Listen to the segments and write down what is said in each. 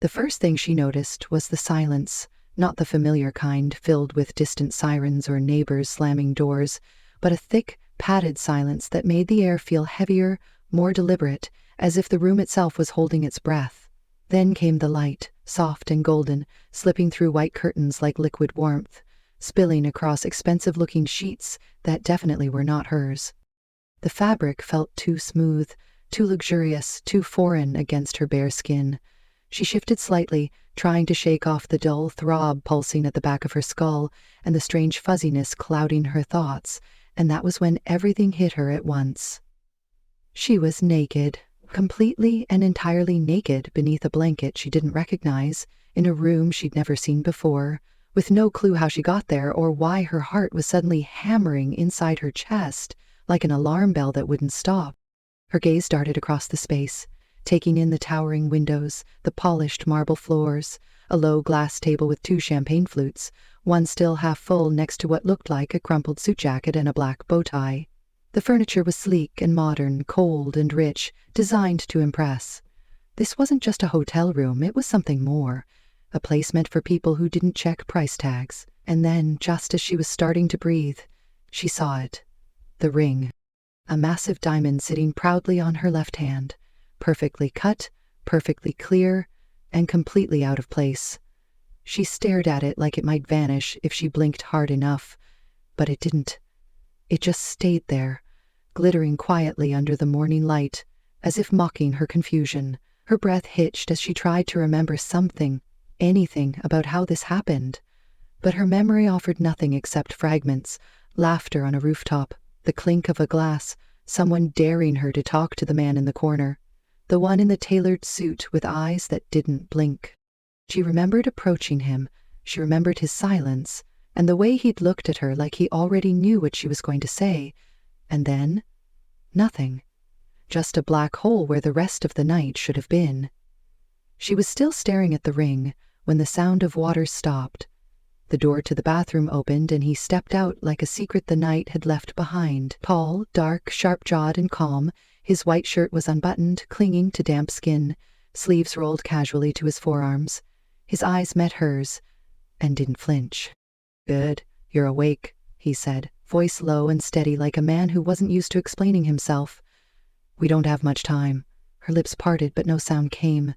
The first thing she noticed was the silence, not the familiar kind filled with distant sirens or neighbors slamming doors, but a thick, padded silence that made the air feel heavier, more deliberate, as if the room itself was holding its breath. Then came the light, soft and golden, slipping through white curtains like liquid warmth, spilling across expensive-looking sheets that definitely were not hers. The fabric felt too smooth, too luxurious, too foreign against her bare skin. She shifted slightly, trying to shake off the dull throb pulsing at the back of her skull and the strange fuzziness clouding her thoughts, and that was when everything hit her at once. She was naked, completely and entirely naked beneath a blanket she didn't recognize, in a room she'd never seen before, with no clue how she got there or why her heart was suddenly hammering inside her chest like an alarm bell that wouldn't stop. Her gaze darted across the space, taking in the towering windows, the polished marble floors, a low glass table with 2 champagne flutes, one still half full next to what looked like a crumpled suit jacket and a black bow tie. The furniture was sleek and modern, cold and rich, designed to impress. This wasn't just a hotel room, it was something more, a place meant for people who didn't check price tags. And then, just as she was starting to breathe, she saw it. The ring. A massive diamond sitting proudly on her left hand, perfectly cut, perfectly clear, and completely out of place. She stared at it like it might vanish if she blinked hard enough, but it didn't. It just stayed there, glittering quietly under the morning light, as if mocking her confusion. Her breath hitched as she tried to remember something, anything about how this happened. But her memory offered nothing except fragments, laughter on a rooftop, the clink of a glass, someone daring her to talk to the man in the corner, the one in the tailored suit with eyes that didn't blink. She remembered approaching him, she remembered his silence, and the way he'd looked at her like he already knew what she was going to say. And then, nothing. Just a black hole where the rest of the night should have been. She was still staring at the ring when the sound of water stopped. The door to the bathroom opened and he stepped out like a secret the night had left behind. Tall, dark, sharp-jawed and calm, his white shirt was unbuttoned, clinging to damp skin, sleeves rolled casually to his forearms. His eyes met hers and didn't flinch. "Good, you're awake," he said, voice low and steady like a man who wasn't used to explaining himself. "We don't have much time." Her lips parted but no sound came.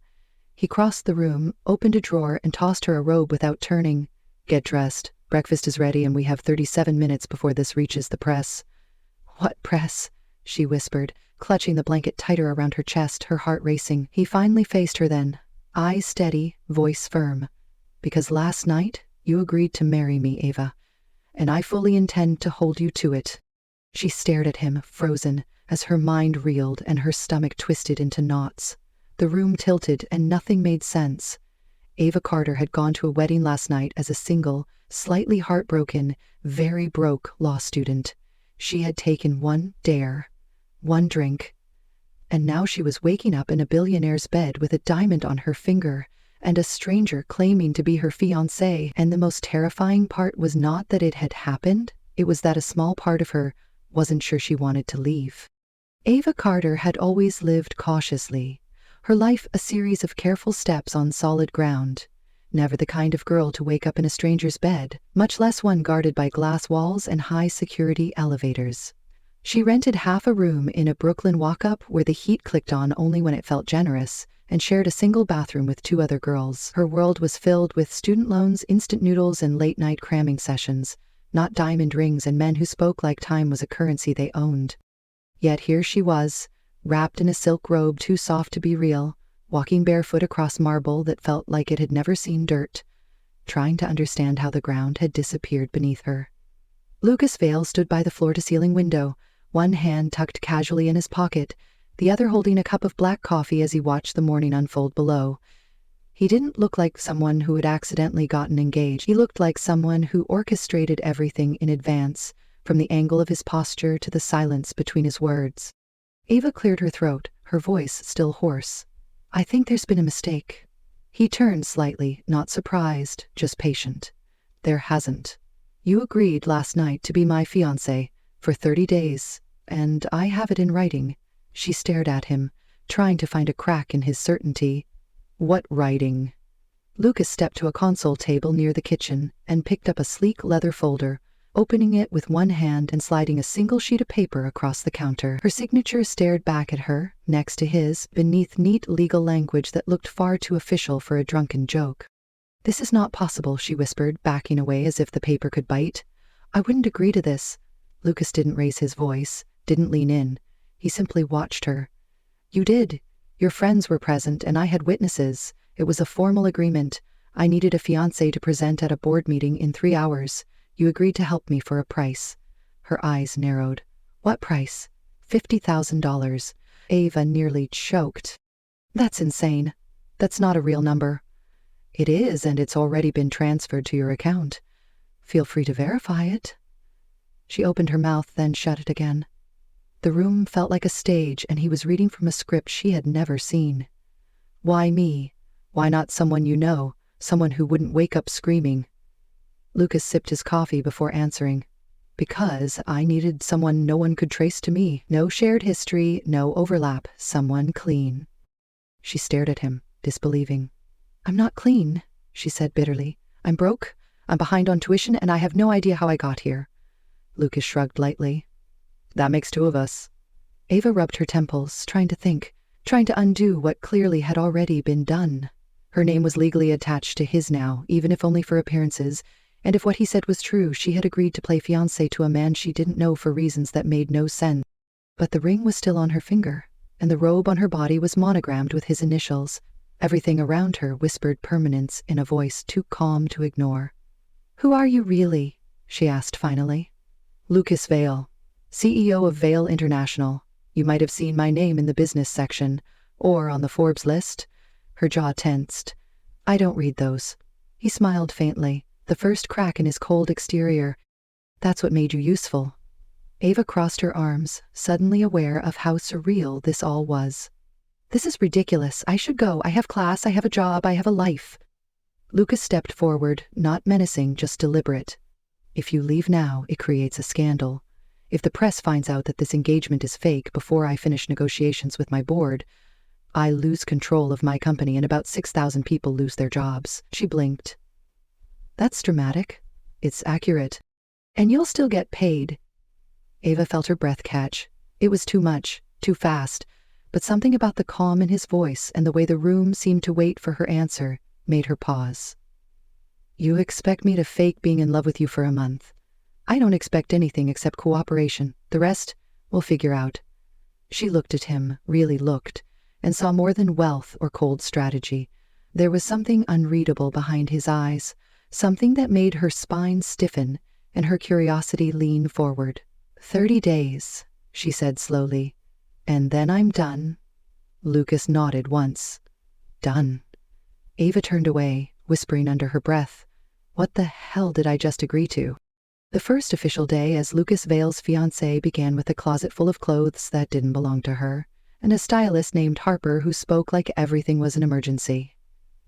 He crossed the room, opened a drawer and tossed her a robe without turning. "Get dressed. Breakfast is ready and we have 37 minutes before this reaches the press." "What press?" she whispered, clutching the blanket tighter around her chest, her heart racing. He finally faced her then, eyes steady, voice firm. "Because last night you agreed to marry me, Ava, and I fully intend to hold you to it." She stared at him, frozen, as her mind reeled and her stomach twisted into knots. The room tilted and nothing made sense. Ava Carter had gone to a wedding last night as a single, slightly heartbroken, very broke law student. She had taken one dare, one drink, and now she was waking up in a billionaire's bed with a diamond on her finger and a stranger claiming to be her fiancé. And the most terrifying part was not that it had happened, it was that a small part of her wasn't sure she wanted to leave. Ava Carter had always lived cautiously, her life a series of careful steps on solid ground. Never the kind of girl to wake up in a stranger's bed, much less one guarded by glass walls and high-security elevators. She rented half a room in a Brooklyn walk-up where the heat clicked on only when it felt generous, and shared a single bathroom with 2 other girls. Her world was filled with student loans, instant noodles, and late-night cramming sessions, not diamond rings and men who spoke like time was a currency they owned. Yet here she was, wrapped in a silk robe too soft to be real, walking barefoot across marble that felt like it had never seen dirt, trying to understand how the ground had disappeared beneath her. Lucas Vale stood by the floor-to-ceiling window, one hand tucked casually in his pocket, the other holding a cup of black coffee as he watched the morning unfold below. He didn't look like someone who had accidentally gotten engaged. He looked like someone who orchestrated everything in advance, from the angle of his posture to the silence between his words. Ava cleared her throat, her voice still hoarse. "I think there's been a mistake." He turned slightly, not surprised, just patient. "There hasn't. You agreed last night to be my fiancé for 30 days, and I have it in writing." She stared at him, trying to find a crack in his certainty. What writing? Lucas stepped to a console table near the kitchen and picked up a sleek leather folder, opening it with one hand and sliding a single sheet of paper across the counter. Her signature stared back at her, next to his, beneath neat legal language that looked far too official for a drunken joke. "This is not possible," she whispered, backing away as if the paper could bite. "I wouldn't agree to this." Lucas didn't raise his voice, didn't lean in. He simply watched her. "You did. Your friends were present, and I had witnesses. It was a formal agreement. I needed a fiancé to present at a board meeting in 3 hours. You agreed to help me for a price." Her eyes narrowed. "What price?" $50,000. Ava nearly choked. "That's insane. That's not a real number." "It is, and it's already been transferred to your account. Feel free to verify it." She opened her mouth, then shut it again. The room felt like a stage, and he was reading from a script she had never seen. "Why me? Why not someone you know? Someone who wouldn't wake up screaming?" Lucas sipped his coffee before answering. "Because I needed someone no one could trace to me. No shared history, no overlap. Someone clean." She stared at him, disbelieving. "I'm not clean," she said bitterly. "I'm broke, I'm behind on tuition, and I have no idea how I got here." Lucas shrugged lightly. "That makes 2 of us." Ava rubbed her temples, trying to think, trying to undo what clearly had already been done. Her name was legally attached to his now, even if only for appearances, and if what he said was true, she had agreed to play fiancé to a man she didn't know for reasons that made no sense. But the ring was still on her finger, and the robe on her body was monogrammed with his initials. Everything around her whispered permanence in a voice too calm to ignore. "Who are you really?" she asked finally. "Lucas Vale, CEO of Vale International. You might have seen my name in the business section, or on the Forbes list." Her jaw tensed. "I don't read those." He smiled faintly, the first crack in his cold exterior. "That's what made you useful." Ava crossed her arms, suddenly aware of how surreal this all was. "This is ridiculous. I should go. I have class, I have a job, I have a life." Lucas stepped forward, not menacing, just deliberate. "If you leave now, it creates a scandal. If the press finds out that this engagement is fake before I finish negotiations with my board, I lose control of my company and about 6,000 people lose their jobs." She blinked. "That's dramatic." "It's accurate. And you'll still get paid." Ava felt her breath catch. It was too much, too fast, but something about the calm in his voice and the way the room seemed to wait for her answer made her pause. "You expect me to fake being in love with you for a month. I don't expect anything except cooperation. The rest, we'll figure out." She looked at him, really looked, and saw more than wealth or cold strategy. There was something unreadable behind his eyes, something that made her spine stiffen and her curiosity lean forward. 30 days, she said slowly. "And then I'm done." Lucas nodded once. "Done." Ava turned away, whispering under her breath, "What the hell did I just agree to?" The first official day as Lucas Vale's fiancée began with a closet full of clothes that didn't belong to her, and a stylist named Harper who spoke like everything was an emergency.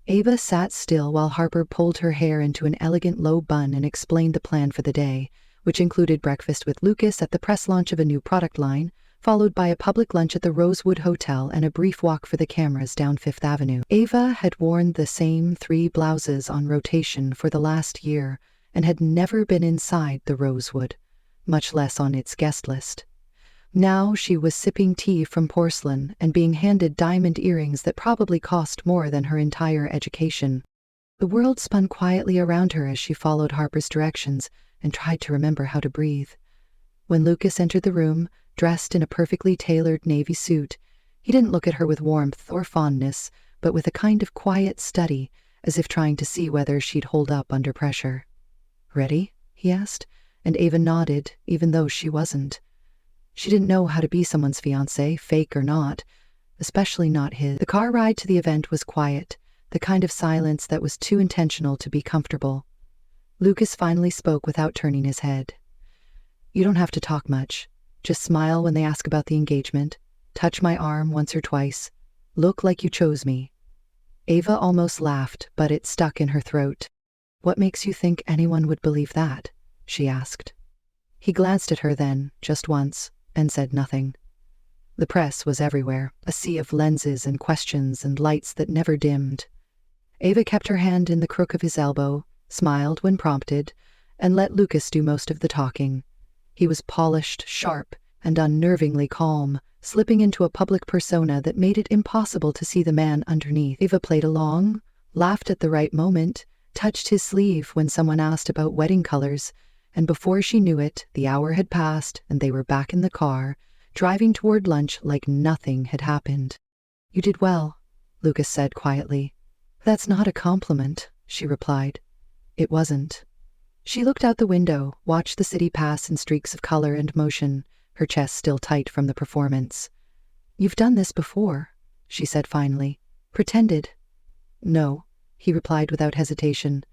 Ava sat still while Harper pulled her hair into an elegant low bun and explained the plan for the day, which included breakfast with Lucas at the press launch of a new product line, followed by a public lunch at the Rosewood Hotel and a brief walk for the cameras down Fifth Avenue. Ava had worn the same 3 blouses on rotation for the last year and had never been inside the Rosewood, much less on its guest list. Now she was sipping tea from porcelain and being handed diamond earrings that probably cost more than her entire education. The world spun quietly around her as she followed Harper's directions and tried to remember how to breathe. When Lucas entered the room, dressed in a perfectly tailored navy suit, he didn't look at her with warmth or fondness, but with a kind of quiet study, as if trying to see whether she'd hold up under pressure. "Ready?" he asked, and Ava nodded, even though she wasn't. She didn't know how to be someone's fiancé, fake or not, especially not his. The car ride to the event was quiet, the kind of silence that was too intentional to be comfortable. Lucas finally spoke without turning his head. "You don't have to talk much. Just smile when they ask about the engagement. Touch my arm once or twice. Look like you chose me." Ava almost laughed, but it stuck in her throat. "What makes you think anyone would believe that?" she asked. He glanced at her then, just once, and said nothing. The press was everywhere, a sea of lenses and questions and lights that never dimmed. Ava kept her hand in the crook of his elbow, smiled when prompted, and let Lucas do most of the talking. He was polished, sharp, and unnervingly calm, slipping into a public persona that made it impossible to see the man underneath. Ava played along, laughed at the right moment, touched his sleeve when someone asked about wedding colors, and before she knew it, the hour had passed and they were back in the car, driving toward lunch like nothing had happened. "You did well," Lucas said quietly. "That's not a compliment," she replied. It wasn't. She looked out the window, watched the city pass in streaks of color and motion, her chest still tight from the performance. "You've done this before," she said finally. "Pretended." "No," he replied without hesitation.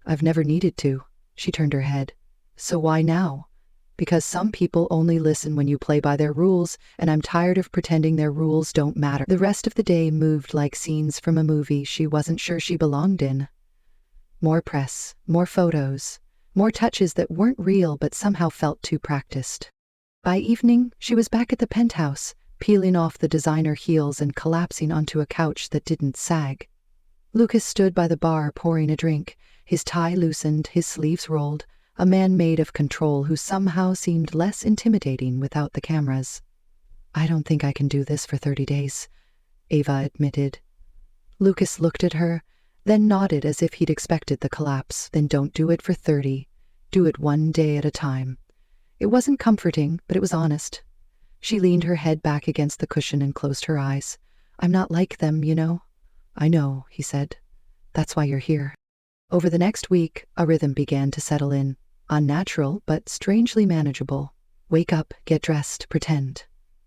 "I've never needed to." She turned her head. "So why now?" "Because some people only listen when you play by their rules, and I'm tired of pretending their rules don't matter." The rest of the day moved like scenes from a movie she wasn't sure she belonged in. More press, more photos, more touches that weren't real but somehow felt too practiced. By evening, she was back at the penthouse, peeling off the designer heels and collapsing onto a couch that didn't sag. Lucas stood by the bar pouring a drink, his tie loosened, his sleeves rolled, a man made of control who somehow seemed less intimidating without the cameras. "I don't think I can do this for 30 days, Ava admitted. Lucas looked at her, then nodded as if he'd expected the collapse. "Then don't do it for 30. Do it one day at a time." It wasn't comforting, but it was honest. She leaned her head back against the cushion and closed her eyes. "I'm not like them, you know." "I know," he said. "That's why you're here." Over the next week, a rhythm began to settle in. Unnatural, but strangely manageable. Wake up, get dressed, pretend.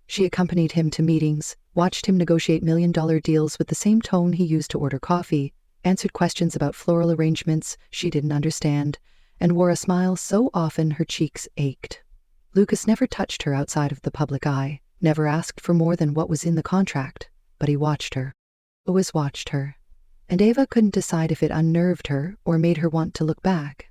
She accompanied him to meetings, watched him negotiate million-dollar deals with the same tone he used to order coffee, answered questions about floral arrangements she didn't understand, and wore a smile so often her cheeks ached. Lucas never touched her outside of the public eye, never asked for more than what was in the contract, but he watched her. Always watched her. And Ava couldn't decide if it unnerved her or made her want to look back.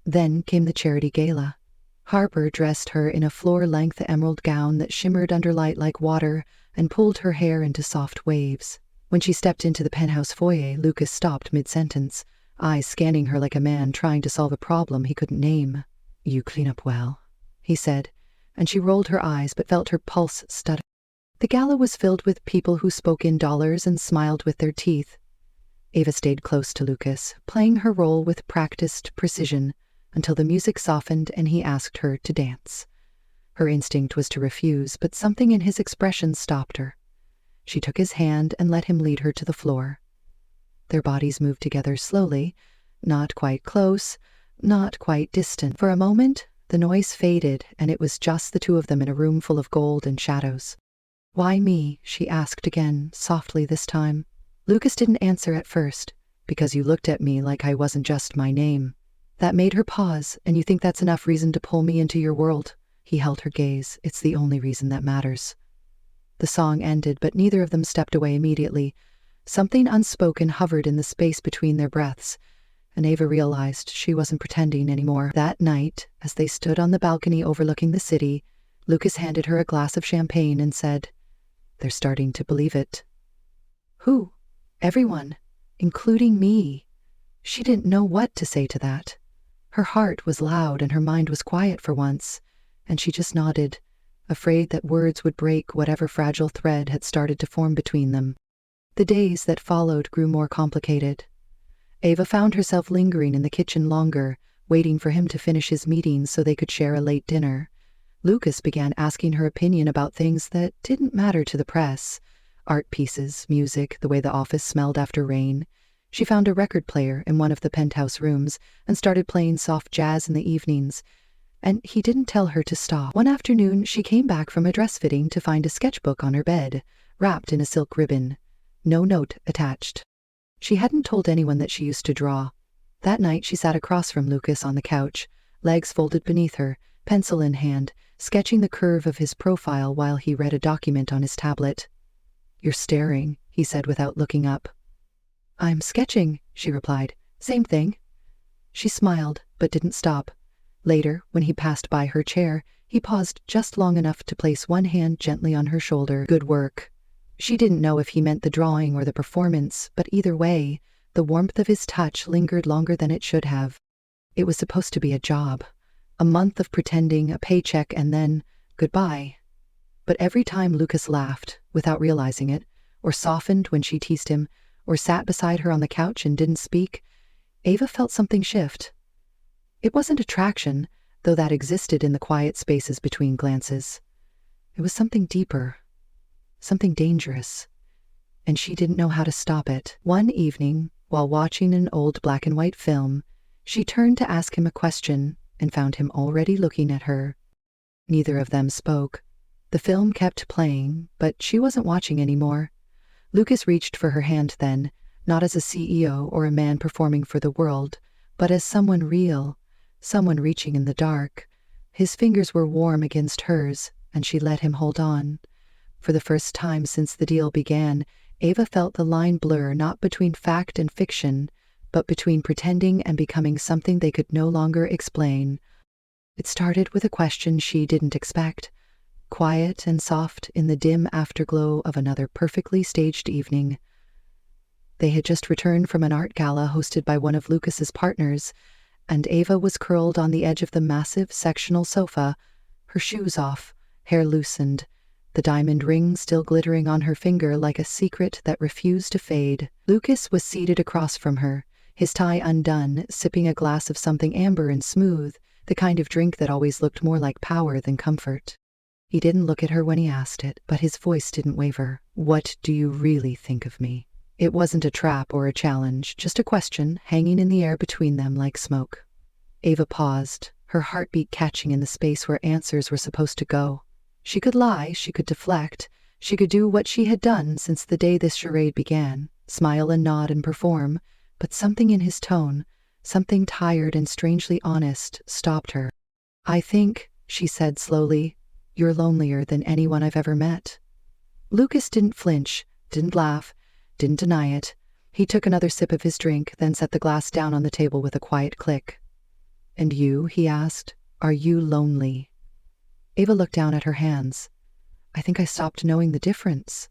Then came the charity gala. Harper dressed her in a floor-length emerald gown that shimmered under light like water and pulled her hair into soft waves. When she stepped into the penthouse foyer, Lucas stopped mid-sentence, eyes scanning her like a man trying to solve a problem he couldn't name. "You clean up well," he said, and she rolled her eyes but felt her pulse stutter. The gala was filled with people who spoke in dollars and smiled with their teeth. Ava stayed close to Lucas, playing her role with practiced precision, until the music softened and he asked her to dance. Her instinct was to refuse, but something in his expression stopped her. She took his hand and let him lead her to the floor. Their bodies moved together slowly, not quite close, not quite distant. For a moment, the noise faded, and it was just the two of them in a room full of gold and shadows. "Why me?" she asked again, softly this time. Lucas didn't answer at first. "Because you looked at me like I wasn't just my name." That made her pause. "And you think that's enough reason to pull me into your world?" He held her gaze. "It's the only reason that matters." The song ended, but neither of them stepped away immediately. Something unspoken hovered in the space between their breaths, and Ava realized she wasn't pretending anymore. That night, as they stood on the balcony overlooking the city, Lucas handed her a glass of champagne and said, "They're starting to believe it." "Who?" "Everyone, including me." She didn't know what to say to that. Her heart was loud and her mind was quiet for once, and she just nodded, afraid that words would break whatever fragile thread had started to form between them. The days that followed grew more complicated. Ava found herself lingering in the kitchen longer, waiting for him to finish his meetings so they could share a late dinner. Lucas began asking her opinion about things that didn't matter to the press. Art pieces, music, the way the office smelled after rain. She found a record player in one of the penthouse rooms and started playing soft jazz in the evenings, and he didn't tell her to stop. One afternoon, she came back from a dress fitting to find a sketchbook on her bed, wrapped in a silk ribbon. No note attached. She hadn't told anyone that she used to draw. That night, she sat across from Lucas on the couch, legs folded beneath her, pencil in hand, sketching the curve of his profile while he read a document on his tablet. "You're staring," he said without looking up. "I'm sketching," she replied. "Same thing." She smiled, but didn't stop. Later, when he passed by her chair, he paused just long enough to place one hand gently on her shoulder. "Good work." She didn't know if he meant the drawing or the performance, but either way, The warmth of his touch lingered longer than it should have. It was supposed to be a job. A month of pretending, a paycheck, and then goodbye. But every time Lucas laughed, without realizing it, or softened when she teased him, or sat beside her on the couch and didn't speak, Ava felt something shift. It wasn't attraction, though that existed in the quiet spaces between glances. It was something deeper, something dangerous, and she didn't know how to stop it. One evening, while watching an old black and white film, she turned to ask him a question and found him already looking at her. Neither of them spoke. The film kept playing, but she wasn't watching anymore. Lucas reached for her hand then, not as a CEO or a man performing for the world, but as someone real, someone reaching in the dark. His fingers were warm against hers, and she let him hold on. For the first time since the deal began, Ava felt the line blur not between fact and fiction, but between pretending and becoming something they could no longer explain. It started with a question she didn't expect, quiet and soft in the dim afterglow of another perfectly staged evening. They had just returned from an art gala hosted by one of Lucas's partners, and Ava was curled on the edge of the massive sectional sofa, her shoes off, hair loosened, the diamond ring still glittering on her finger like a secret that refused to fade. Lucas was seated across from her, his tie undone, sipping a glass of something amber and smooth, the kind of drink that always looked more like power than comfort. He didn't look at her when he asked it, but his voice didn't waver. "What do you really think of me?" It wasn't a trap or a challenge, just a question hanging in the air between them like smoke. Ava paused, her heartbeat catching in the space where answers were supposed to go. She could lie, she could deflect, she could do what she had done since the day this charade began, smile and nod and perform, but something in his tone, something tired and strangely honest, stopped her. "I think," she said slowly, "you're lonelier than anyone I've ever met." Lucas didn't flinch, didn't laugh, didn't deny it. He took another sip of his drink, then set the glass down on the table with a quiet click. "And you," he asked, "are you lonely?" Ava looked down at her hands. "I think I stopped knowing the difference."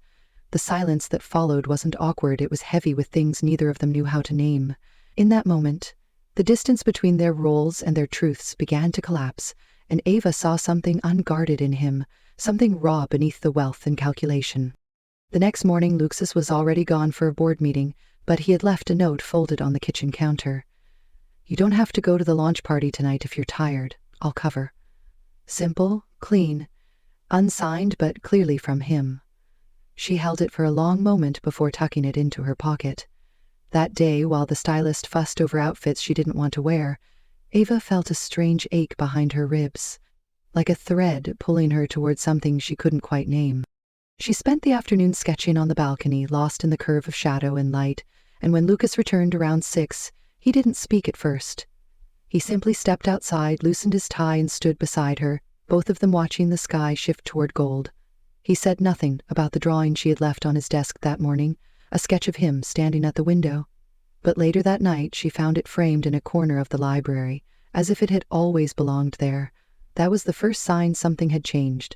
The silence that followed wasn't awkward, it was heavy with things neither of them knew how to name. In that moment, the distance between their roles and their truths began to collapse, and Ava saw something unguarded in him, something raw beneath the wealth and calculation. The next morning, Lucas was already gone for a board meeting, but he had left a note folded on the kitchen counter. "You don't have to go to the launch party tonight if you're tired. I'll cover." Simple, clean, unsigned but clearly from him. She held it for a long moment before tucking it into her pocket. That day, while the stylist fussed over outfits she didn't want to wear, Ava felt a strange ache behind her ribs, like a thread pulling her toward something she couldn't quite name. She spent the afternoon sketching on the balcony, lost in the curve of shadow and light, and when Lucas returned around 6, he didn't speak at first. He simply stepped outside, loosened his tie, and stood beside her, both of them watching the sky shift toward gold. He said nothing about the drawing she had left on his desk that morning, a sketch of him standing at the window. But later that night, she found it framed in a corner of the library, as if it had always belonged there. That was the first sign something had changed.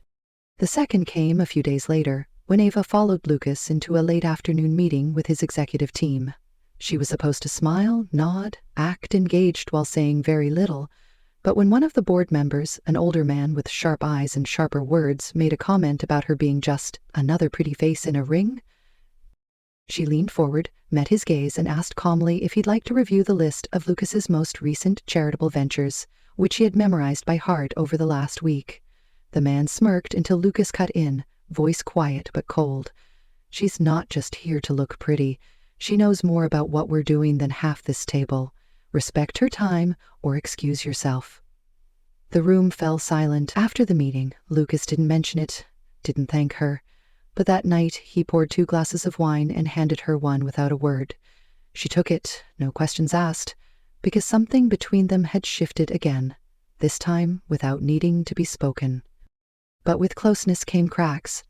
The second came a few days later, when Ava followed Lucas into a late afternoon meeting with his executive team. She was supposed to smile, nod, act engaged while saying very little, but when one of the board members, an older man with sharp eyes and sharper words, made a comment about her being just another pretty face in a ring, she leaned forward, met his gaze, and asked calmly if he'd like to review the list of Lucas's most recent charitable ventures, which she had memorized by heart over the last week. The man smirked until Lucas cut in, voice quiet but cold. "She's not just here to look pretty. She knows more about what we're doing than half this table. Respect her time or excuse yourself." The room fell silent. After the meeting, Lucas didn't mention it, didn't thank her. But that night, he poured 2 glasses of wine and handed her one without a word. She took it, no questions asked, because something between them had shifted again, this time without needing to be spoken. But with closeness came cracks,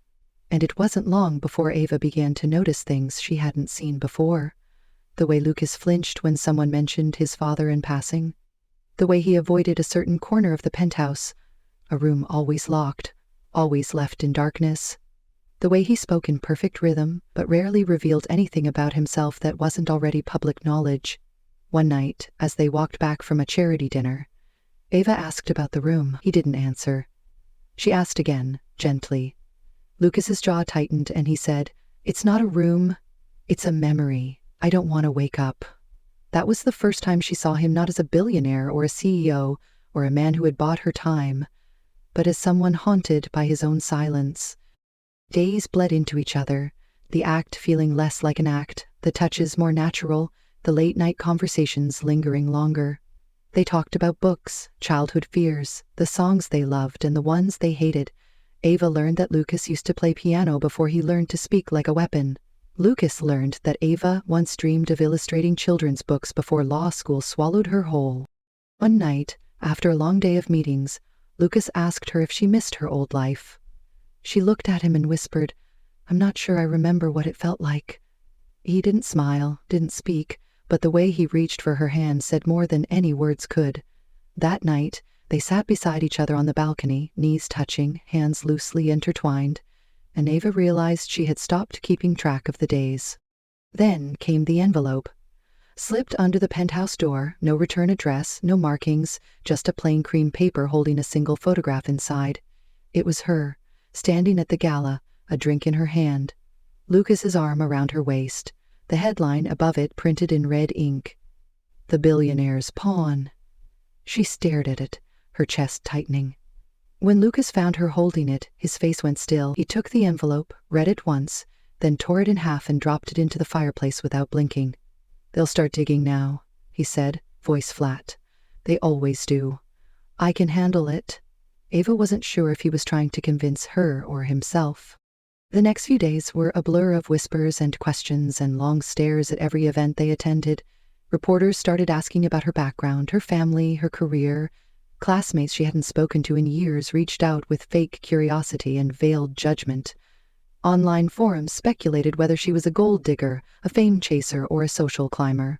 and it wasn't long before Ava began to notice things she hadn't seen before. The way Lucas flinched when someone mentioned his father in passing. The way he avoided a certain corner of the penthouse, a room always locked, always left in darkness. The way he spoke in perfect rhythm, but rarely revealed anything about himself that wasn't already public knowledge. One night, as they walked back from a charity dinner, Ava asked about the room. He didn't answer. She asked again, gently. Lucas's jaw tightened and he said, "It's not a room, it's a memory. I don't want to wake up." That was the first time she saw him not as a billionaire or a CEO or a man who had bought her time, but as someone haunted by his own silence. Days bled into each other, the act feeling less like an act, the touches more natural, the late-night conversations lingering longer. They talked about books, childhood fears, the songs they loved and the ones they hated. Ava learned that Lucas used to play piano before he learned to speak like a weapon. Lucas learned that Ava once dreamed of illustrating children's books before law school swallowed her whole. One night, after a long day of meetings, Lucas asked her if she missed her old life. She looked at him and whispered, "I'm not sure I remember what it felt like." He didn't smile, didn't speak, but the way he reached for her hand said more than any words could. That night, they sat beside each other on the balcony, knees touching, hands loosely intertwined, and Ava realized she had stopped keeping track of the days. Then came the envelope. Slipped under the penthouse door, no return address, no markings, just a plain cream paper holding a single photograph inside. It was her, standing at the gala, a drink in her hand. Lucas's arm around her waist, the headline above it printed in red ink. "The Billionaire's Pawn." She stared at it, her chest tightening. When Lucas found her holding it, his face went still. He took the envelope, read it once, then tore it in half and dropped it into the fireplace without blinking. "They'll start digging now," he said, voice flat. "They always do. I can handle it." Ava wasn't sure if he was trying to convince her or himself. The next few days were a blur of whispers and questions and long stares at every event they attended. Reporters started asking about her background, her family, her career. Classmates she hadn't spoken to in years reached out with fake curiosity and veiled judgment. Online forums speculated whether she was a gold digger, a fame chaser, or a social climber.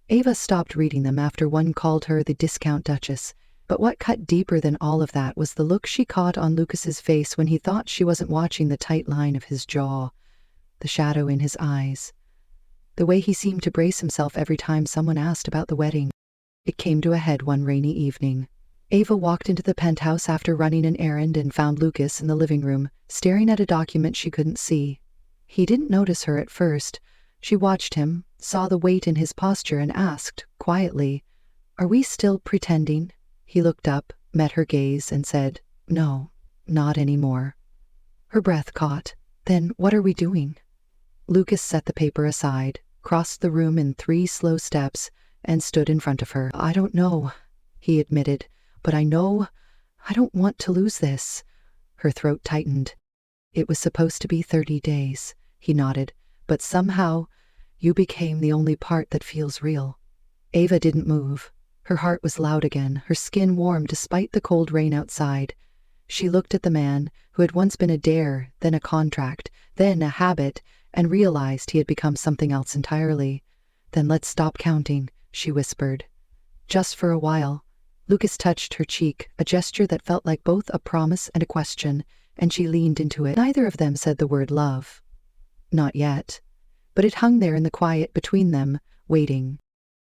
Ava stopped reading them after one called her the discount duchess, but what cut deeper than all of that was the look she caught on Lucas's face when he thought she wasn't watching the tight line of his jaw, the shadow in his eyes, the way he seemed to brace himself every time someone asked about the wedding. It came to a head one rainy evening. Ava walked into the penthouse after running an errand and found Lucas in the living room, staring at a document she couldn't see. He didn't notice her at first. She watched him, saw the weight in his posture, and asked, quietly, "Are we still pretending?" He looked up, met her gaze, and said, "No, not anymore." Her breath caught. "Then what are we doing?" Lucas set the paper aside, crossed the room in 3 slow steps, and stood in front of her. "I don't know," he admitted, "but I know I don't want to lose this." Her throat tightened. "It was supposed to be 30 days, he nodded, "but somehow you became the only part that feels real." Ava didn't move. Her heart was loud again, her skin warm despite the cold rain outside. She looked at the man who had once been a dare, then a contract, then a habit, and realized he had become something else entirely. "Then let's stop counting," she whispered. "Just for a while." Lucas touched her cheek, a gesture that felt like both a promise and a question, and she leaned into it. Neither of them said the word love. Not yet. But it hung there in the quiet between them, waiting.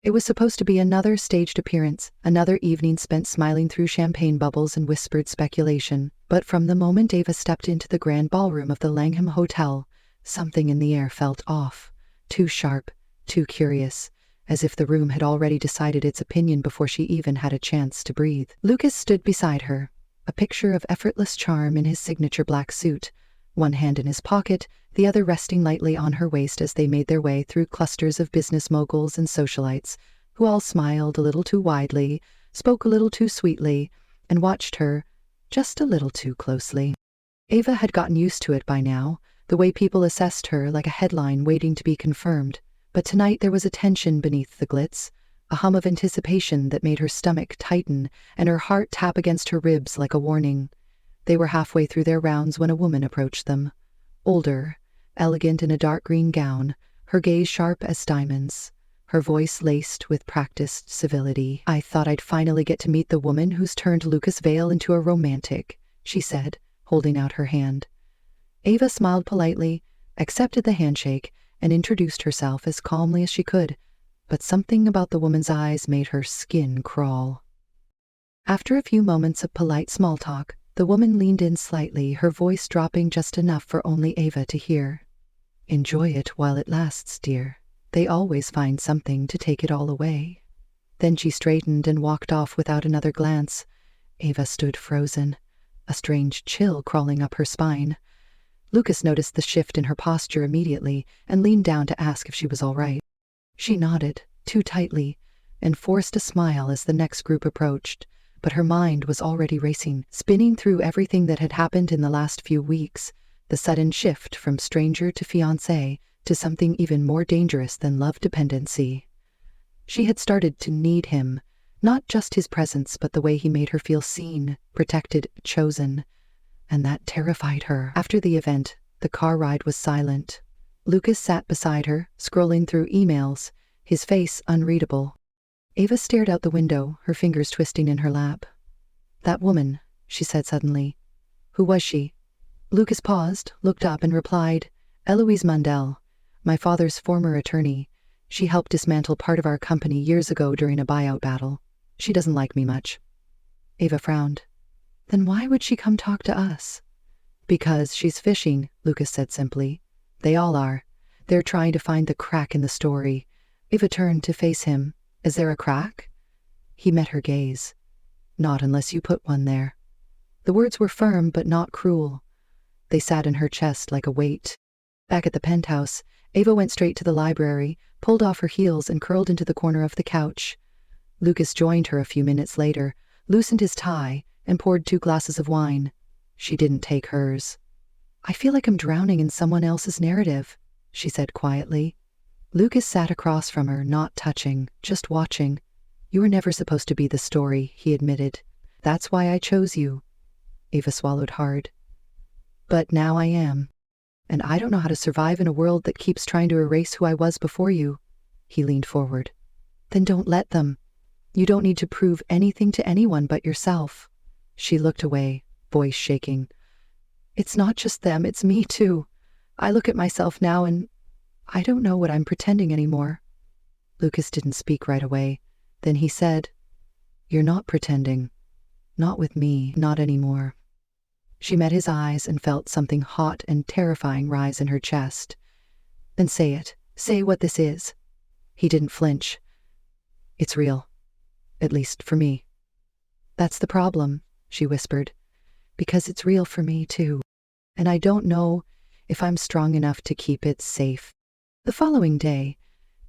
It was supposed to be another staged appearance, another evening spent smiling through champagne bubbles and whispered speculation. But from the moment Ava stepped into the grand ballroom of the Langham Hotel, something in the air felt off. Too sharp, too curious, as if the room had already decided its opinion before she even had a chance to breathe. Lucas stood beside her, a picture of effortless charm in his signature black suit, one hand in his pocket, the other resting lightly on her waist as they made their way through clusters of business moguls and socialites, who all smiled a little too widely, spoke a little too sweetly, and watched her just a little too closely. Ava had gotten used to it by now, the way people assessed her like a headline waiting to be confirmed. But tonight there was a tension beneath the glitz, a hum of anticipation that made her stomach tighten and her heart tap against her ribs like a warning. They were halfway through their rounds when a woman approached them. Older, elegant in a dark green gown, her gaze sharp as diamonds, her voice laced with practiced civility. "I thought I'd finally get to meet the woman who's turned Lucas Vale into a romantic," she said, holding out her hand. Ava smiled politely, accepted the handshake, and introduced herself as calmly as she could, but something about the woman's eyes made her skin crawl. After a few moments of polite small talk, the woman leaned in slightly, her voice dropping just enough for only Ava to hear. "Enjoy it while it lasts, dear. They always find something to take it all away." Then she straightened and walked off without another glance. Ava stood frozen, a strange chill crawling up her spine. Lucas noticed the shift in her posture immediately and leaned down to ask if she was all right. She nodded, too tightly, and forced a smile as the next group approached, but her mind was already racing, spinning through everything that had happened in the last few weeks, the sudden shift from stranger to fiancé to something even more dangerous than love dependency. She had started to need him, not just his presence, but the way he made her feel seen, protected, chosen, and that terrified her. After the event, the car ride was silent. Lucas sat beside her, scrolling through emails, his face unreadable. Ava stared out the window, her fingers twisting in her lap. "That woman," she said suddenly. "Who was she?" Lucas paused, looked up, and replied, "Eloise Mundell, my father's former attorney. She helped dismantle part of our company years ago during a buyout battle. She doesn't like me much." Ava frowned. "Then why would she come talk to us?" "Because she's fishing," Lucas said simply. "They all are. They're trying to find the crack in the story." Ava turned to face him. "Is there a crack?" He met her gaze. "Not unless you put one there." The words were firm but not cruel. They sat in her chest like a weight. Back at the penthouse, Ava went straight to the library, pulled off her heels, and curled into the corner of the couch. Lucas joined her a few minutes later, loosened his tie, and poured 2 glasses of wine. She didn't take hers. "I feel like I'm drowning in someone else's narrative," she said quietly. Lucas sat across from her, not touching, just watching. "You were never supposed to be the story," he admitted. "That's why I chose you." Ava swallowed hard. "But now I am. And I don't know how to survive in a world that keeps trying to erase who I was before you." He leaned forward. "Then don't let them. You don't need to prove anything to anyone but yourself." She looked away, voice shaking. "It's not just them, it's me too. I look at myself now and I don't know what I'm pretending anymore." Lucas didn't speak right away. Then he said, "You're not pretending. Not with me, not anymore." She met his eyes and felt something hot and terrifying rise in her chest. "Then say it. Say what this is." He didn't flinch. "It's real. At least for me." "That's the problem," she whispered, "because it's real for me too. And I don't know if I'm strong enough to keep it safe." The following day,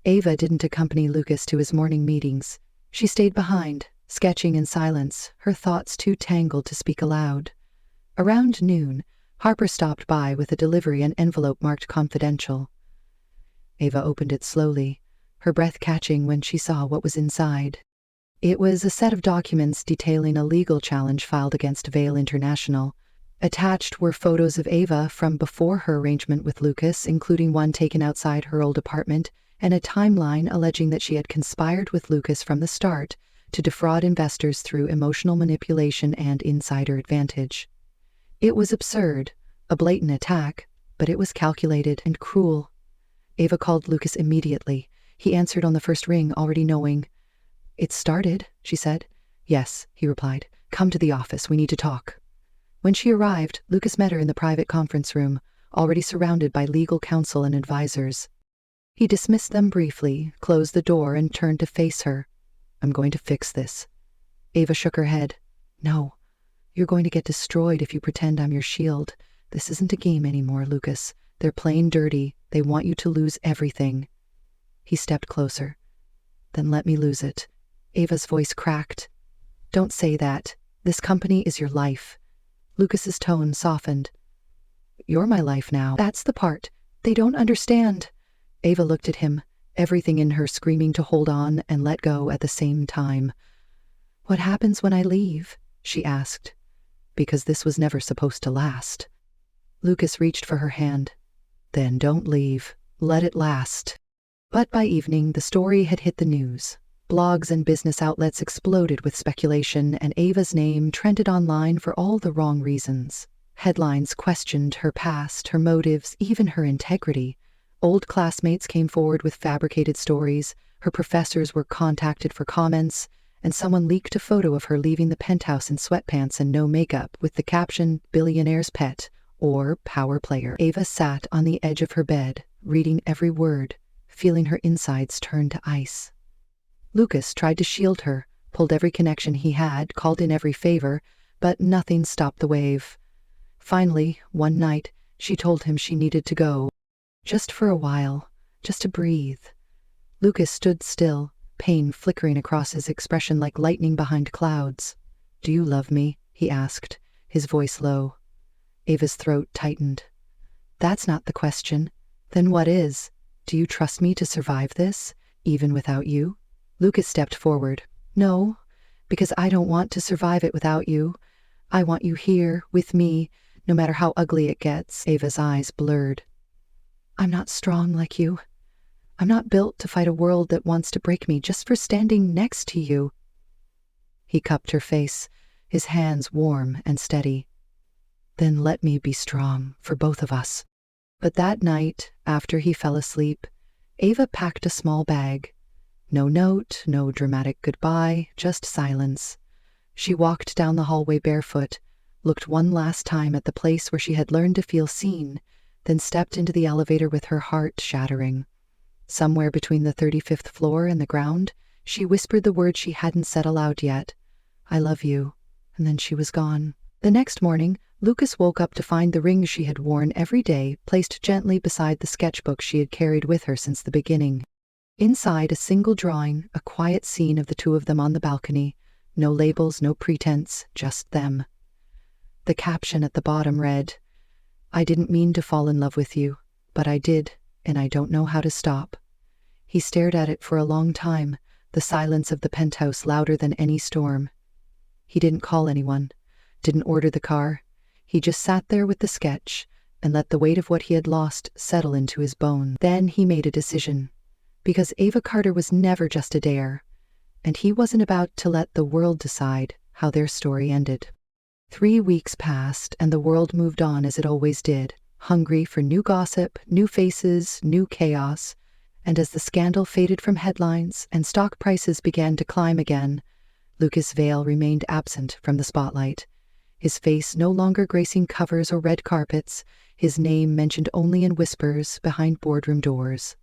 Ava didn't accompany Lucas to his morning meetings. She stayed behind, sketching in silence, her thoughts too tangled to speak aloud. Around noon, Harper stopped by with a delivery, an envelope marked confidential. Ava opened it slowly, her breath catching when she saw what was inside. It was a set of documents detailing a legal challenge filed against Vale International. Attached were photos of Ava from before her arrangement with Lucas, including one taken outside her old apartment, and a timeline alleging that she had conspired with Lucas from the start to defraud investors through emotional manipulation and insider advantage. It was absurd, a blatant attack, but it was calculated and cruel. Ava called Lucas immediately. He answered on the first ring, already knowing. "It started," she said. "Yes," he replied. "Come to the office. We need to talk." When she arrived, Lucas met her in the private conference room, already surrounded by legal counsel and advisors. He dismissed them briefly, closed the door, and turned to face her. "I'm going to fix this." Ava shook her head. "No. You're going to get destroyed if you pretend I'm your shield. This isn't a game anymore, Lucas. They're playing dirty. They want you to lose everything." He stepped closer. "Then let me lose it." Ava's voice cracked. "Don't say that. This company is your life." Lucas's tone softened. "You're my life now. That's the part they don't understand." Ava looked at him, everything in her screaming to hold on and let go at the same time. "What happens when I leave?" she asked. "Because this was never supposed to last." Lucas reached for her hand. "Then don't leave. Let it last." But by evening, the story had hit the news. Blogs and business outlets exploded with speculation, and Ava's name trended online for all the wrong reasons. Headlines questioned her past, her motives, even her integrity. Old classmates came forward with fabricated stories, her professors were contacted for comments, and someone leaked a photo of her leaving the penthouse in sweatpants and no makeup with the caption, "Billionaire's pet," or "power player." Ava sat on the edge of her bed, reading every word, feeling her insides turn to ice. Lucas tried to shield her, pulled every connection he had, called in every favor, but nothing stopped the wave. Finally, one night, she told him she needed to go. Just for a while, just to breathe. Lucas stood still, pain flickering across his expression like lightning behind clouds. "Do you love me?" he asked, his voice low. Ava's throat tightened. "That's not the question. Then what is? Do you trust me to survive this, even without you?" Lucas stepped forward. "No, because I don't want to survive it without you. I want you here, with me, no matter how ugly it gets." Ava's eyes blurred. "I'm not strong like you. I'm not built to fight a world that wants to break me just for standing next to you." He cupped her face, his hands warm and steady. "Then let me be strong for both of us." But that night, after he fell asleep, Ava packed a small bag. No note, no dramatic goodbye, just silence. She walked down the hallway barefoot, looked one last time at the place where she had learned to feel seen, then stepped into the elevator with her heart shattering. Somewhere between the 35th floor and the ground, she whispered the word she hadn't said aloud yet, "I love you," and then she was gone. The next morning, Lucas woke up to find the ring she had worn every day placed gently beside the sketchbook she had carried with her since the beginning. Inside, a single drawing, a quiet scene of the two of them on the balcony. No labels, no pretense, just them. The caption at the bottom read, "I didn't mean to fall in love with you, but I did, and I don't know how to stop." He stared at it for a long time, the silence of the penthouse louder than any storm. He didn't call anyone, didn't order the car. He just sat there with the sketch and let the weight of what he had lost settle into his bones. Then he made a decision, because Ava Carter was never just a dare, and he wasn't about to let the world decide how their story ended. 3 weeks passed, and the world moved on as it always did, hungry for new gossip, new faces, new chaos. And as the scandal faded from headlines and stock prices began to climb again, Lucas Vale remained absent from the spotlight. His face no longer gracing covers or red carpets, his name mentioned only in whispers behind boardroom doors.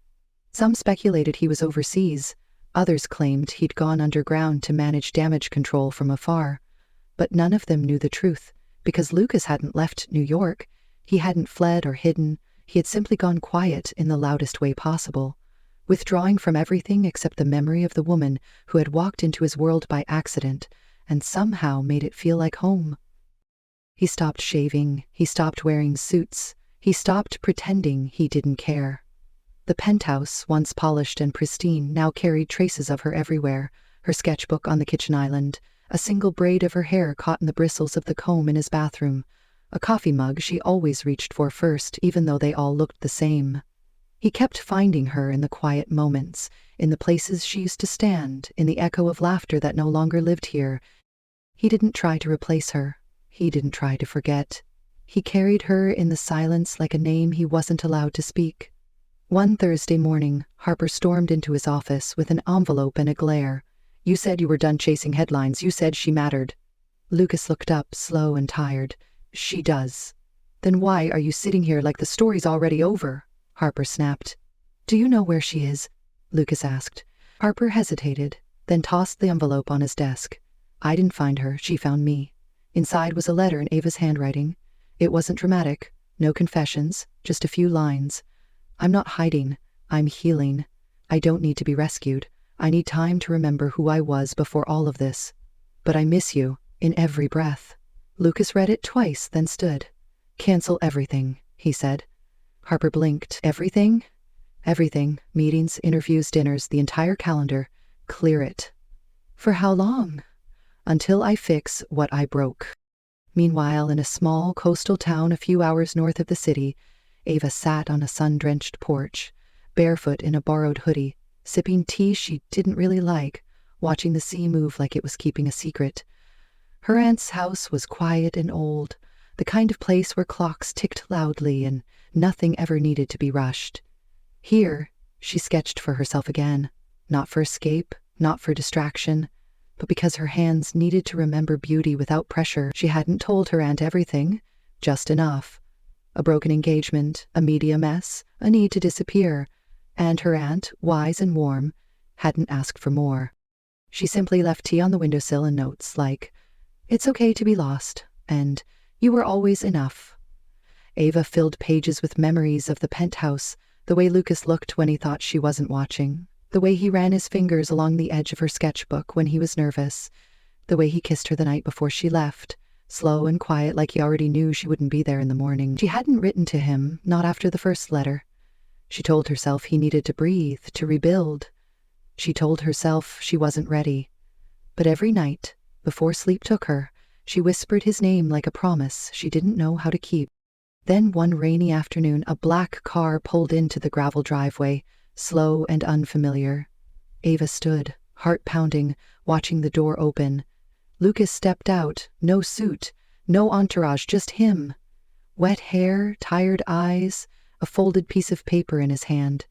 Some speculated he was overseas, others claimed he'd gone underground to manage damage control from afar. But none of them knew the truth, because Lucas hadn't left New York. He hadn't fled or hidden. He had simply gone quiet in the loudest way possible, withdrawing from everything except the memory of the woman who had walked into his world by accident and somehow made it feel like home. He stopped shaving, he stopped wearing suits, he stopped pretending he didn't care. The penthouse, once polished and pristine, now carried traces of her everywhere, her sketchbook on the kitchen island, a single braid of her hair caught in the bristles of the comb in his bathroom, a coffee mug she always reached for first, even though they all looked the same. He kept finding her in the quiet moments, in the places she used to stand, in the echo of laughter that no longer lived here. He didn't try to replace her. He didn't try to forget. He carried her in the silence like a name he wasn't allowed to speak. One Thursday morning, Harper stormed into his office with an envelope and a glare. "You said you were done chasing headlines. You said she mattered." Lucas looked up, slow and tired. "She does." "Then why are you sitting here like the story's already over?" Harper snapped. "Do you know where she is?" Lucas asked. Harper hesitated, then tossed the envelope on his desk. "I didn't find her. She found me." Inside was a letter in Ava's handwriting. It wasn't dramatic, no confessions, just a few lines. "I'm not hiding. I'm healing. I don't need to be rescued. I need time to remember who I was before all of this. But I miss you, in every breath." Lucas read it twice, then stood. "Cancel everything," he said. Harper blinked. "Everything?" "Everything. Meetings, interviews, dinners, the entire calendar. Clear it." "For how long?" "Until I fix what I broke." Meanwhile, in a small coastal town a few hours north of the city, Ava sat on a sun-drenched porch, barefoot in a borrowed hoodie, sipping tea she didn't really like, watching the sea move like it was keeping a secret. Her aunt's house was quiet and old, the kind of place where clocks ticked loudly and nothing ever needed to be rushed. Here, she sketched for herself again, not for escape, not for distraction, but because her hands needed to remember beauty without pressure. She hadn't told her aunt everything, just enough. A broken engagement, a media mess, a need to disappear, and her aunt, wise and warm, hadn't asked for more. She simply left tea on the windowsill and notes like, "It's okay to be lost," and "You were always enough." Ava filled pages with memories of the penthouse, the way Lucas looked when he thought she wasn't watching, the way he ran his fingers along the edge of her sketchbook when he was nervous, the way he kissed her the night before she left, slow and quiet like he already knew she wouldn't be there in the morning. She hadn't written to him, not after the first letter. She told herself he needed to breathe, to rebuild. She told herself she wasn't ready. But every night, before sleep took her, she whispered his name like a promise she didn't know how to keep. Then one rainy afternoon, a black car pulled into the gravel driveway, slow and unfamiliar. Ava stood, heart pounding, watching the door open. Lucas stepped out, no suit, no entourage, just him. Wet hair, tired eyes, a folded piece of paper in his hand.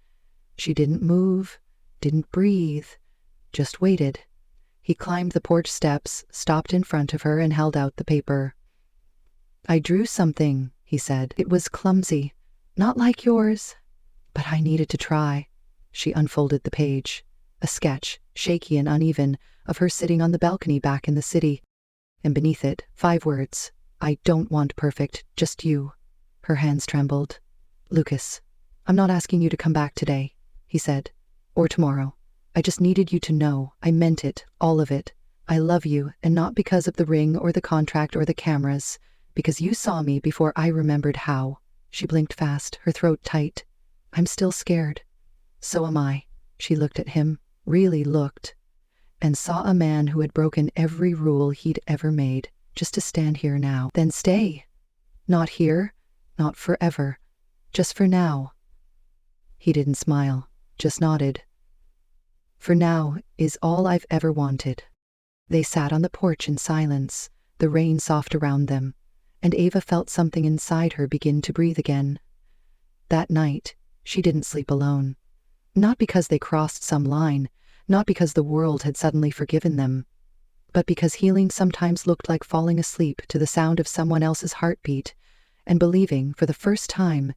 She didn't move, didn't breathe, just waited. He climbed the porch steps, stopped in front of her, and held out the paper. "I drew something," he said. "It was clumsy, not like yours, but I needed to try." She unfolded the page. A sketch, shaky and uneven, of her sitting on the balcony back in the city. And beneath it, 5 words. "I don't want perfect, just you." Her hands trembled. "Lucas, I'm not asking you to come back today," he said, "or tomorrow. I just needed you to know. I meant it, all of it. I love you, and not because of the ring or the contract or the cameras, because you saw me before I remembered how." She blinked fast, her throat tight. "I'm still scared." "So am I." She looked at him, really looked, and saw a man who had broken every rule he'd ever made, just to stand here now. "Then stay." "Not here, not forever, just for now." He didn't smile, just nodded. "For now is all I've ever wanted." They sat on the porch in silence, the rain soft around them, and Ava felt something inside her begin to breathe again. That night, she didn't sleep alone. Not because they crossed some line, not because the world had suddenly forgiven them, but because healing sometimes looked like falling asleep to the sound of someone else's heartbeat and believing, for the first time,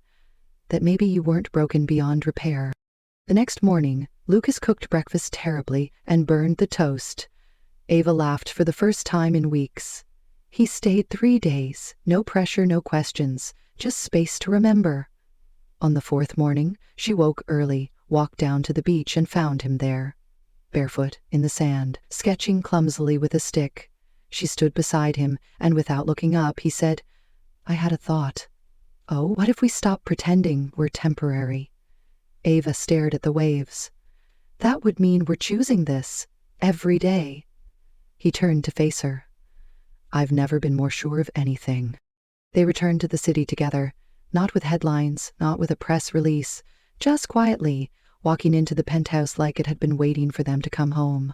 that maybe you weren't broken beyond repair. The next morning, Lucas cooked breakfast terribly and burned the toast. Ava laughed for the first time in weeks. He stayed 3 days, no pressure, no questions, just space to remember. On the 4th morning, she woke early, walked down to the beach, and found him there. Barefoot, in the sand, sketching clumsily with a stick. She stood beside him, and without looking up, he said, "I had a thought. Oh, what if we stop pretending we're temporary?" Ava stared at the waves. "That would mean we're choosing this, every day." He turned to face her. "I've never been more sure of anything." They returned to the city together, not with headlines, not with a press release, just quietly, walking into the penthouse like it had been waiting for them to come home.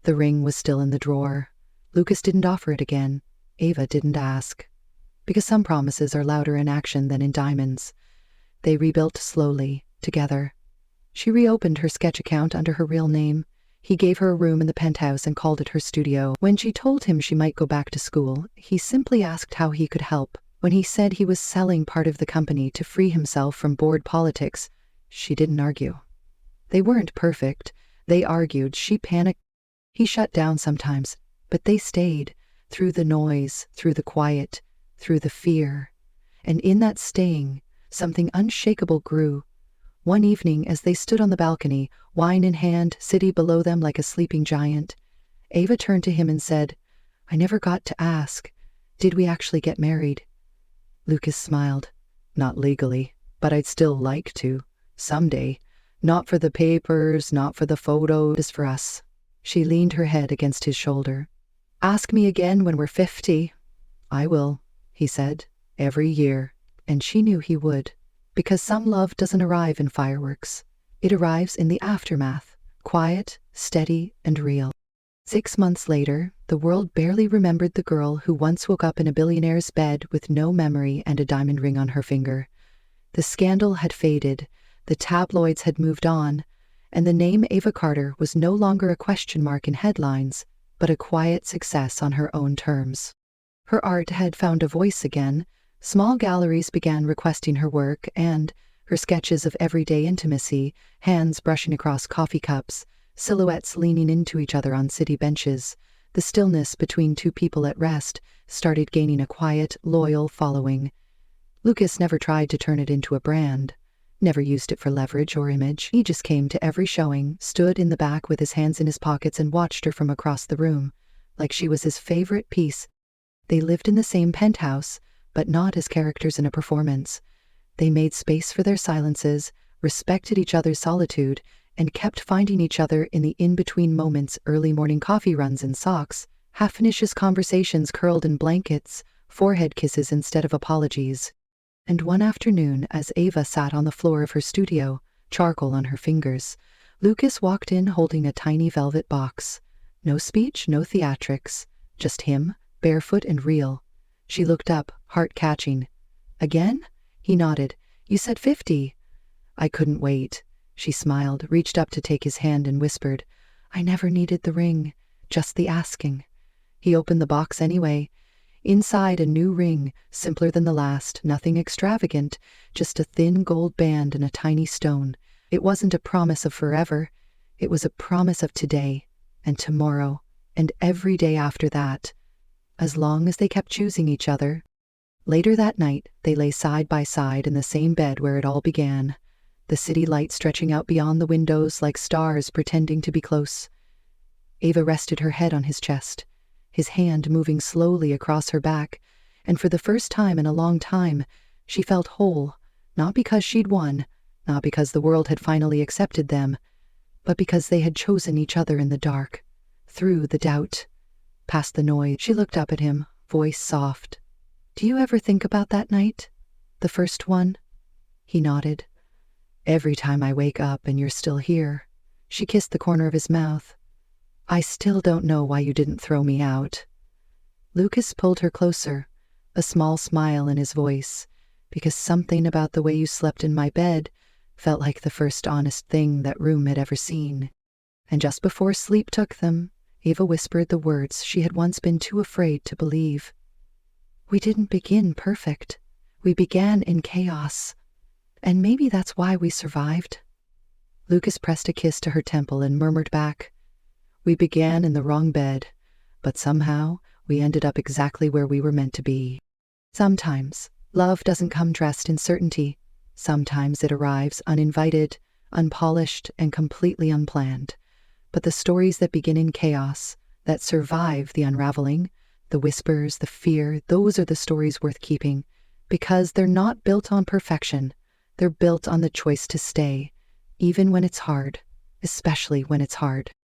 The ring was still in the drawer. Lucas didn't offer it again. Ava didn't ask. Because some promises are louder in action than in diamonds. They rebuilt slowly, together. She reopened her sketch account under her real name. He gave her a room in the penthouse and called it her studio. When she told him she might go back to school, he simply asked how he could help. When he said he was selling part of the company to free himself from board politics, she didn't argue. They weren't perfect. They argued. She panicked. He shut down sometimes, but they stayed, through the noise, through the quiet, through the fear. And in that staying, something unshakable grew. One evening, as they stood on the balcony, wine in hand, city below them like a sleeping giant, Ava turned to him and said, "I never got to ask, did we actually get married?" Lucas smiled. "Not legally, but I'd still like to, someday. Not for the papers, not for the photos, for us." She leaned her head against his shoulder. "Ask me again when we're 50. "I will," he said, "every year." And she knew he would. Because some love doesn't arrive in fireworks. It arrives in the aftermath, quiet, steady, and real. 6 months later, the world barely remembered the girl who once woke up in a billionaire's bed with no memory and a diamond ring on her finger. The scandal had faded, the tabloids had moved on, and the name Ava Carter was no longer a question mark in headlines, but a quiet success on her own terms. Her art had found a voice again. Small galleries began requesting her work, and her sketches of everyday intimacy, hands brushing across coffee cups, silhouettes leaning into each other on city benches, the stillness between two people at rest, started gaining a quiet, loyal following. Lucas never tried to turn it into a brand, never used it for leverage or image. He just came to every showing, stood in the back with his hands in his pockets and watched her from across the room, like she was his favorite piece. They lived in the same penthouse, but not as characters in a performance. They made space for their silences, respected each other's solitude, and kept finding each other in the in-between moments, early morning coffee runs in socks, half-finished conversations curled in blankets, forehead kisses instead of apologies. And one afternoon, as Ava sat on the floor of her studio, charcoal on her fingers, Lucas walked in holding a tiny velvet box. No speech, no theatrics, just him, barefoot and real. She looked up, heart-catching. "Again?" He nodded. "You said 50. "I couldn't wait." She smiled, reached up to take his hand and whispered, "I never needed the ring, just the asking." He opened the box anyway. Inside, a new ring, simpler than the last, nothing extravagant, just a thin gold band and a tiny stone. It wasn't a promise of forever. It was a promise of today, and tomorrow, and every day after that, as long as they kept choosing each other. Later that night, they lay side by side in the same bed where it all began, the city light stretching out beyond the windows like stars pretending to be close. Ava rested her head on his chest, his hand moving slowly across her back, and for the first time in a long time, she felt whole, not because she'd won, not because the world had finally accepted them, but because they had chosen each other in the dark, through the doubt. Past the noise, she looked up at him, voice soft. "Do you ever think about that night? The first one?" He nodded. "Every time I wake up and you're still here." She kissed the corner of his mouth. "I still don't know why you didn't throw me out." Lucas pulled her closer, a small smile in his voice, "Because something about the way you slept in my bed felt like the first honest thing that room had ever seen." And just before sleep took them, Ava whispered the words she had once been too afraid to believe. "We didn't begin perfect. We began in chaos. And maybe that's why we survived." Lucas pressed a kiss to her temple and murmured back, "We began in the wrong bed, but somehow we ended up exactly where we were meant to be." Sometimes love doesn't come dressed in certainty. Sometimes it arrives uninvited, unpolished, and completely unplanned. But the stories that begin in chaos, that survive the unraveling, the whispers, the fear, those are the stories worth keeping, because they're not built on perfection. They're built on the choice to stay, even when it's hard, especially when it's hard.